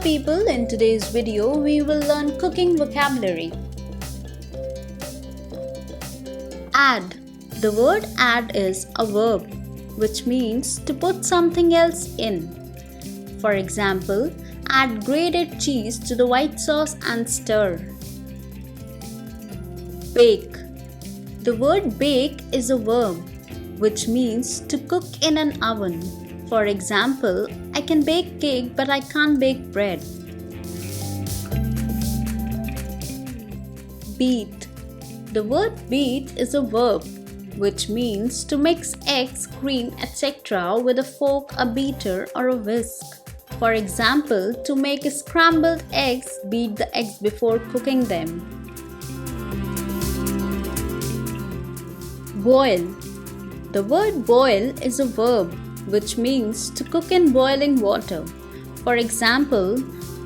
people, in today's video we will learn cooking vocabulary. Add. The word add is a verb which means to put something else in. For example, add grated cheese to the white sauce and stir. Bake. The word bake is a verb which means to cook in an oven. For example, I can bake cake but I can't bake bread. Beet. The word beet is a verb which means to mix eggs, cream, etc. with a fork, a beater or a whisk. For example, to make scrambled eggs, beat the eggs before cooking them. Boil. The word boil is a verb which means to cook in boiling water. For example,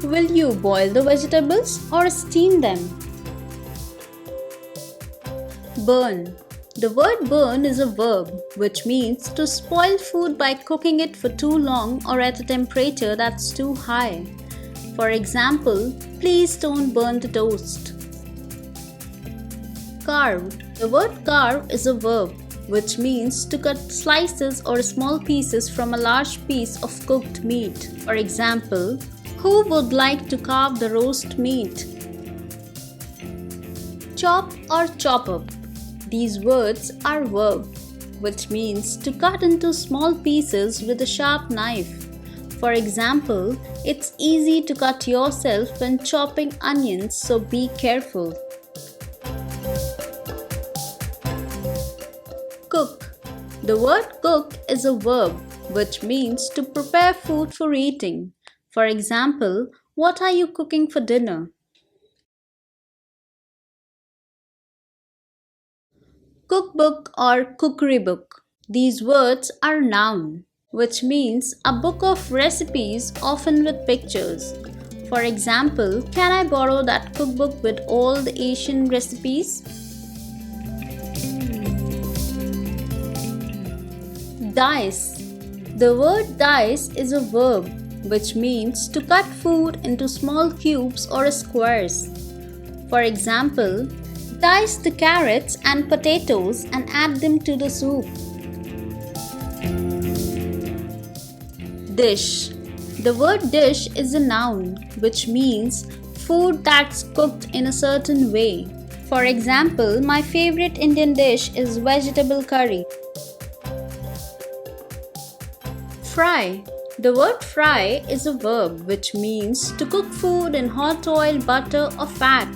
will you boil the vegetables or steam them? Burn. The word burn is a verb which means to spoil food by cooking it for too long or at a temperature that's too high. For example, please don't burn the toast. Carb. The word carb is a verb which means to cut slices or small pieces from a large piece of cooked meat. For example, who would like to carve the roast meat? Chop or chop up. These words are verbs which means to cut into small pieces with a sharp knife. For example, it's easy to cut yourself when chopping onions, so be careful. Cook. The word cook is a verb which means to prepare food for eating. For example, what are you cooking for dinner? Cookbook or cookery book. These words are noun, which means a book of recipes often with pictures. For example, can I borrow that cookbook with all the Asian recipes? Dice. The word dice is a verb which means to cut food into small cubes or squares. For example, dice the carrots and potatoes and add them to the soup. Dish. The word dish is a noun which means food that's cooked in a certain way. For example, my favorite Indian dish is vegetable curry. Fry. The word fry is a verb which means to cook food in hot oil, butter or fat.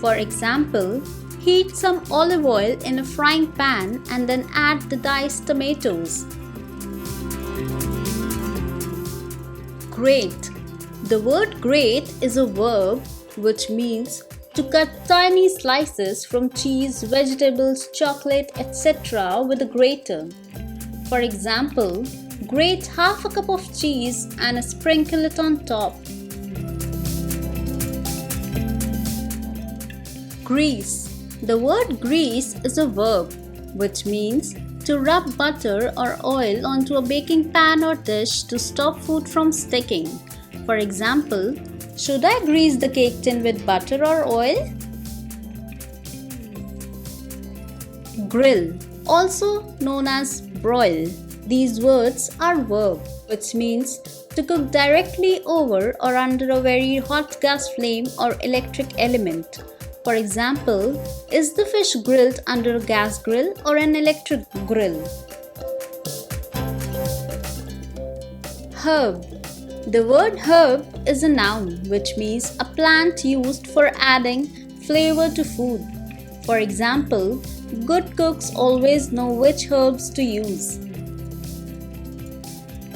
For example, heat some olive oil in a frying pan and then add the diced tomatoes. Grate. The word grate is a verb which means to cut tiny slices from cheese, vegetables, chocolate, etc. with a grater. For example, grate half a cup of cheese and sprinkle it on top. Grease. The word grease is a verb which means to rub butter or oil onto a baking pan or dish to stop food from sticking. For example, should I grease the cake tin with butter or oil? Grill, also known as broil. These words are verb which means to cook directly over or under a very hot gas flame or electric element. For example, is the fish grilled under a gas grill or an electric grill? Herb. The word herb is a noun which means a plant used for adding flavor to food. For example, good cooks always know which herbs to use.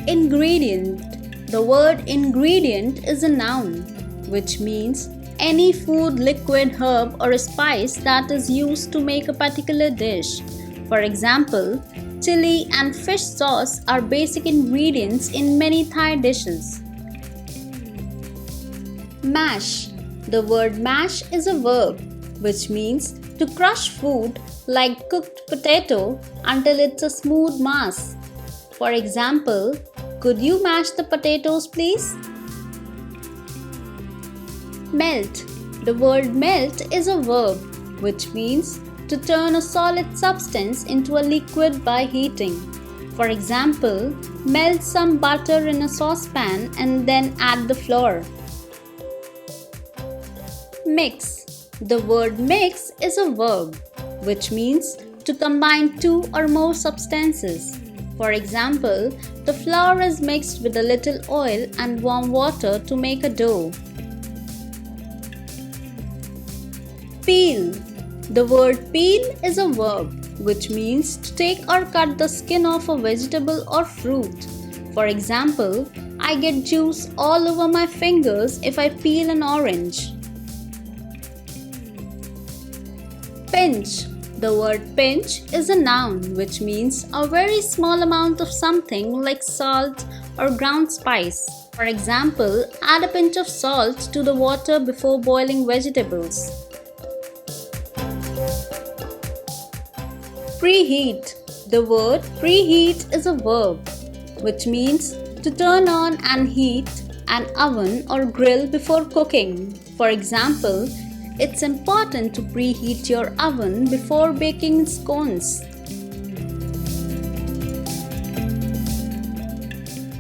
Ingredient. The word ingredient is a noun which means any food, liquid, herb or spice that is used to make a particular dish. For example, chili and fish sauce are basic ingredients in many Thai dishes. Mash. The word mash is a verb which means to crush food like cooked potato until it's a smooth mass. For example, could you mash the potatoes please? Melt. The word melt is a verb, which means to turn a solid substance into a liquid by heating. For example, melt some butter in a saucepan and then add the flour. Mix. The word mix is a verb, which means to combine two or more substances. For example, the flour is mixed with a little oil and warm water to make a dough. Peel. The word peel is a verb, which means to take or cut the skin off a vegetable or fruit. For example, I get juice all over my fingers if I peel an orange. Pinch. The word pinch is a noun, which means a very small amount of something like salt or ground spice. For example, add a pinch of salt to the water before boiling vegetables. Preheat. The word preheat is a verb, which means to turn on and heat an oven or grill before cooking. For example, it's important to preheat your oven before baking scones.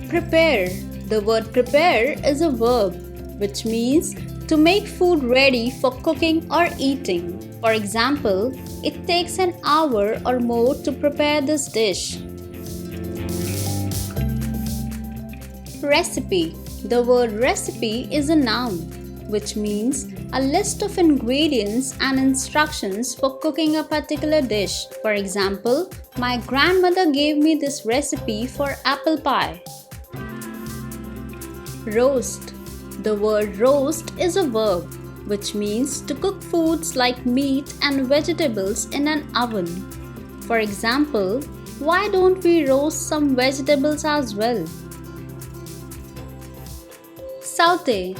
Prepare. The word prepare is a verb, which means to make food ready for cooking or eating. For example, it takes an hour or more to prepare this dish. Recipe. The word recipe is a noun, which means a list of ingredients and instructions for cooking a particular dish. For example, my grandmother gave me this recipe for apple pie. Roast. The word roast is a verb, which means to cook foods like meat and vegetables in an oven. For example, why don't we roast some vegetables as well? Saute.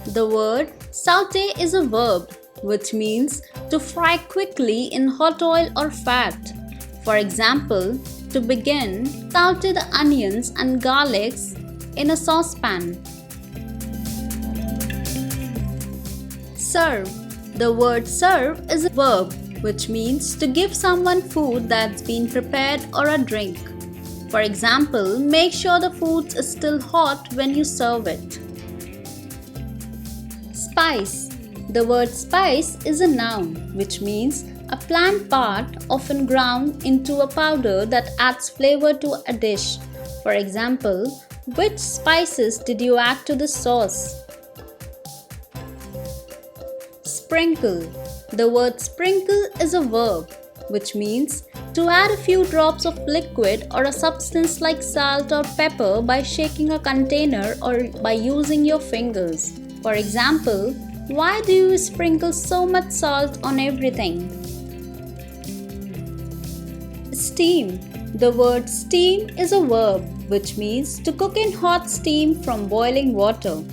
The word saute is a verb, which means to fry quickly in hot oil or fat. For example, to begin, saute the onions and garlics in a saucepan. Serve. The word serve is a verb, which means to give someone food that's been prepared or a drink. For example, make sure the food is still hot when you serve it. Spice. The word spice is a noun, which means a plant part often ground into a powder that adds flavor to a dish. For example, which spices did you add to the sauce? Sprinkle. The word sprinkle is a verb, which means to add a few drops of liquid or a substance like salt or pepper by shaking a container or by using your fingers. For example, why do you sprinkle so much salt on everything? Steam. The word steam is a verb, which means to cook in hot steam from boiling water.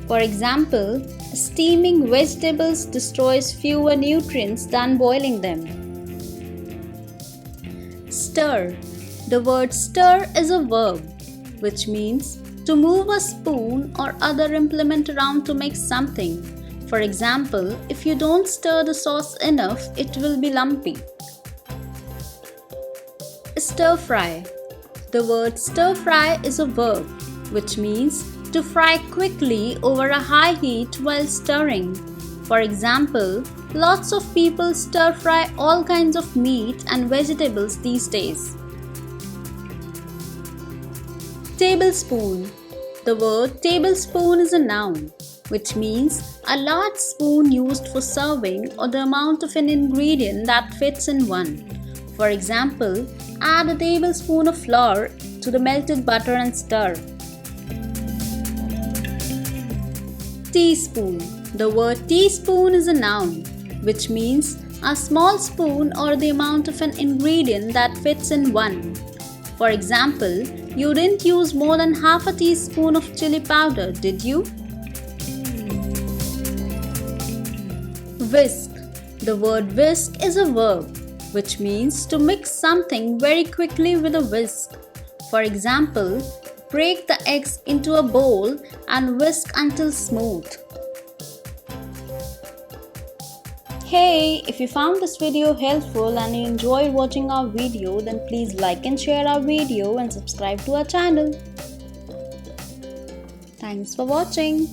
For example, steaming vegetables destroys fewer nutrients than boiling them. Stir. The word stir is a verb, which means to move a spoon or other implement around to make something. For example, if you don't stir the sauce enough, it will be lumpy. Stir fry. The word stir fry is a verb, which means to fry quickly over a high heat while stirring. For example, lots of people stir fry all kinds of meat and vegetables these days. Tablespoon. The word tablespoon is a noun, which means a large spoon used for serving or the amount of an ingredient that fits in one. For example, add a tablespoon of flour to the melted butter and stir. Teaspoon. The word teaspoon is a noun, which means a small spoon or the amount of an ingredient that fits in one. For example, you didn't use more than half a teaspoon of chili powder, did you? Whisk. The word whisk is a verb, which means to mix something very quickly with a whisk. For example, break the eggs into a bowl and whisk until smooth. Hey, if you found this video helpful and you enjoyed watching our video, then please like and share our video and subscribe to our channel. Thanks for watching.